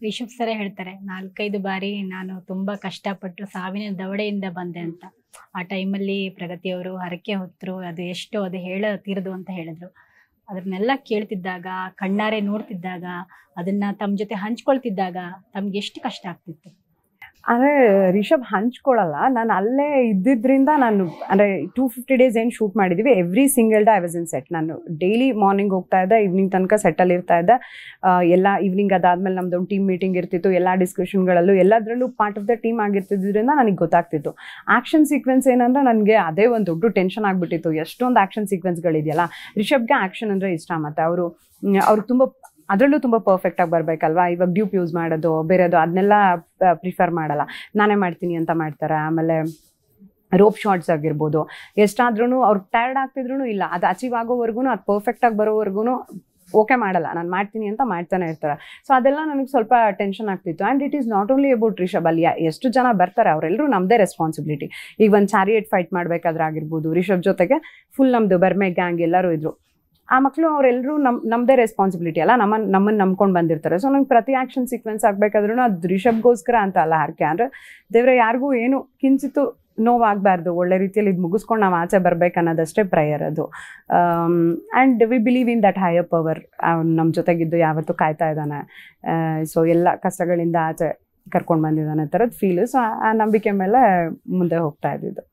ರಿಷಬ್ ಸರೇ ಹೇಳ್ತಾರೆ 4-5 ಬಾರಿ ನಾನು ತುಂಬಾ ಕಷ್ಟಪಟ್ಟು ಸಾವಿನ ದವಡೆಯಿಂದ ಬಂದೆ ಅಂತ. ಆ ಟೈಮಲ್ಲಿ ಪ್ರಗತಿಯವರು ಹರಕೆ ಹೊತ್ತರು. ಅದು ಎಷ್ಟು ಅದು ಹೇಳ ತೀರದು ಅಂತ ಹೇಳಿದ್ರು. ಅದನ್ನೆಲ್ಲ ಕೇಳ್ತಿದ್ದಾಗ, ಕಣ್ಣಾರೆ ನೋಡ್ತಿದ್ದಾಗ, ಅದನ್ನ ತಮ್ಮ ಜೊತೆ ಹಂಚ್ಕೊಳ್ತಿದ್ದಾಗ ತಮ್ಗೆ ಎಷ್ಟು ಕಷ್ಟ ಆಗ್ತಿತ್ತು? ಅಂದರೆ ರಿಷಬ್ ಹಂಚ್ಕೊಳ್ಳಲ್ಲ. ನಾನು ಅಲ್ಲೇ ಇದ್ದಿದ್ದರಿಂದ ನಾನು ಅಂದರೆ 250 ಡೇಸ್ ಏನು ಶೂಟ್ ಮಾಡಿದ್ದೀವಿ, every single day I was in set. ನಾನು ಡೈಲಿ ಮಾರ್ನಿಂಗ್ ಹೋಗ್ತಾ ಇದ್ದೆ, ಈವ್ನಿಂಗ್ ತನಕ ಸೆಟ್ಟಲ್ಲಿ ಇರ್ತಾ ಇದ್ದೆ. ಎಲ್ಲ ಈವ್ನಿಂಗ್ ಅದಾದಮೇಲೆ ನಮ್ದು ಒಂದು ಟೀಮ್ ಮೀಟಿಂಗ್ ಇರ್ತಿತ್ತು. ಎಲ್ಲ ಡಿಸ್ಕಷನ್ಗಳಲ್ಲೂ ಎಲ್ಲದರಲ್ಲೂ ಪಾರ್ಟ್ ಆಫ್ ದ ಟೀಮ್ ಆಗಿರ್ತಿದ್ದರಿಂದ ನನಗೆ ಗೊತ್ತಾಗ್ತಿತ್ತು. ಆ್ಯಕ್ಷನ್ ಸೀಕ್ವೆನ್ಸ್ ಏನಂದರೆ ನನಗೆ ಅದೇ ಒಂದು ದೊಡ್ಡ ಟೆನ್ಷನ್ ಆಗಿಬಿಟ್ಟಿತ್ತು. ಎಷ್ಟೊಂದು ಆ್ಯಕ್ಷನ್ ಸೀಕ್ವೆನ್ಸ್ಗಳಿದೆಯಲ್ಲ. ರಿಷಬ್ಗೆ ಆ್ಯಕ್ಷನ್ ಅಂದರೆ ಇಷ್ಟ. ಮತ್ತು ಅವ್ರಿಗೆ ತುಂಬ ಅದರಲ್ಲೂ ತುಂಬ ಪರ್ಫೆಕ್ಟಾಗಿ ಬರಬೇಕಲ್ವಾ. ಇವಾಗ ಡ್ಯೂಪ್ ಯೂಸ್ ಮಾಡೋದು ಬೇರೆದು ಅದನ್ನೆಲ್ಲ ಪ್ರಿಫರ್ ಮಾಡಲ್ಲ, ನಾನೇ ಮಾಡ್ತೀನಿ ಅಂತ ಮಾಡ್ತಾರೆ. ಆಮೇಲೆ ರೋಪ್ ಶಾರ್ಟ್ಸ್ ಆಗಿರ್ಬೋದು, ಎಷ್ಟಾದ್ರೂ ಅವ್ರಿಗೆ ಟಯರ್ಡ್ ಆಗ್ತಿದ್ರು ಇಲ್ಲ, ಅದು ಅಚೀವ್ ಆಗೋವರೆಗೂ, ಅದು ಪರ್ಫೆಕ್ಟಾಗಿ ಬರೋವರೆಗೂ ಓಕೆ ಮಾಡಲ್ಲ, ನಾನು ಮಾಡ್ತೀನಿ ಅಂತ ಮಾಡ್ತಾನೆ ಇರ್ತಾರೆ. ಸೊ ಅದೆಲ್ಲ ನನಗೆ ಸ್ವಲ್ಪ ಟೆನ್ಷನ್ ಆಗ್ತಿತ್ತು. And it is not only about Rishab. ಅಲ್ಲಿ ಎಷ್ಟು ಜನ ಬರ್ತಾರೆ ಅವರೆಲ್ಲರೂ ನಮ್ಮದೇ ರೆಸ್ಪಾನ್ಸಿಬಿಲಿಟಿ. ಈಗ ಒಂದು ಚಾರಿಯೇಟ್ ಫೈಟ್ ಮಾಡಬೇಕಾದ್ರೆ ಆಗಿರ್ಬೋದು, ರಿಷಬ್ ಜೊತೆಗೆ ಫುಲ್ ನಮ್ಮದು ಬರ್ಮೆ ಗ್ಯಾಂಗ್ ಎಲ್ಲರೂ ಇದ್ದರು. ಆ ಮಕ್ಕಳು ಅವರೆಲ್ಲರೂ ನಮ್ಮದೇ ರೆಸ್ಪಾನ್ಸಿಬಿಲಿಟಿ ಅಲ್ಲ, ನಮ್ಮನ್ನು ನಂಬ್ಕೊಂಡು ಬಂದಿರ್ತಾರೆ. ಸೊ ನಂಗೆ ಪ್ರತಿ ಆ್ಯಕ್ಷನ್ ಸೀಕ್ವೆನ್ಸ್ ಆಗಬೇಕಾದ್ರೂ ಅದು ರಿಷಬ್ಗೋಸ್ಕರ ಅಂತ ಅಲ್ಲ ಹರಕೆ. ಅಂದರೆ ದೇವರೇ ಯಾರಿಗೂ ಏನು ಕಿಂಚಿತ್ತು ನೋವಾಗಬಾರ್ದು, ಒಳ್ಳೆ ರೀತಿಯಲ್ಲಿ ಇದು ಮುಗಿಸ್ಕೊಂಡು ನಾವು ಆಚೆ ಬರ್ಬೇಕು ಅನ್ನೋದಷ್ಟೇ ಪ್ರೇಯರ್ ಅದು. And we believe in that higher power. ನಮ್ಮ ಜೊತೆಗಿದ್ದು ಯಾವತ್ತೂ ಕಾಯ್ತಾ ಇದ್ದಾನೆ. ಸೊ ಎಲ್ಲ ಕಷ್ಟಗಳಿಂದ ಆಚೆ ಕರ್ಕೊಂಡು ಬಂದಿದ್ದಾನೆ ಥರದ ಫೀಲು. ಸೊ ಆ ನಂಬಿಕೆ ಮೇಲೆ ಮುಂದೆ ಹೋಗ್ತಾ ಇದ್ದಿದ್ದು.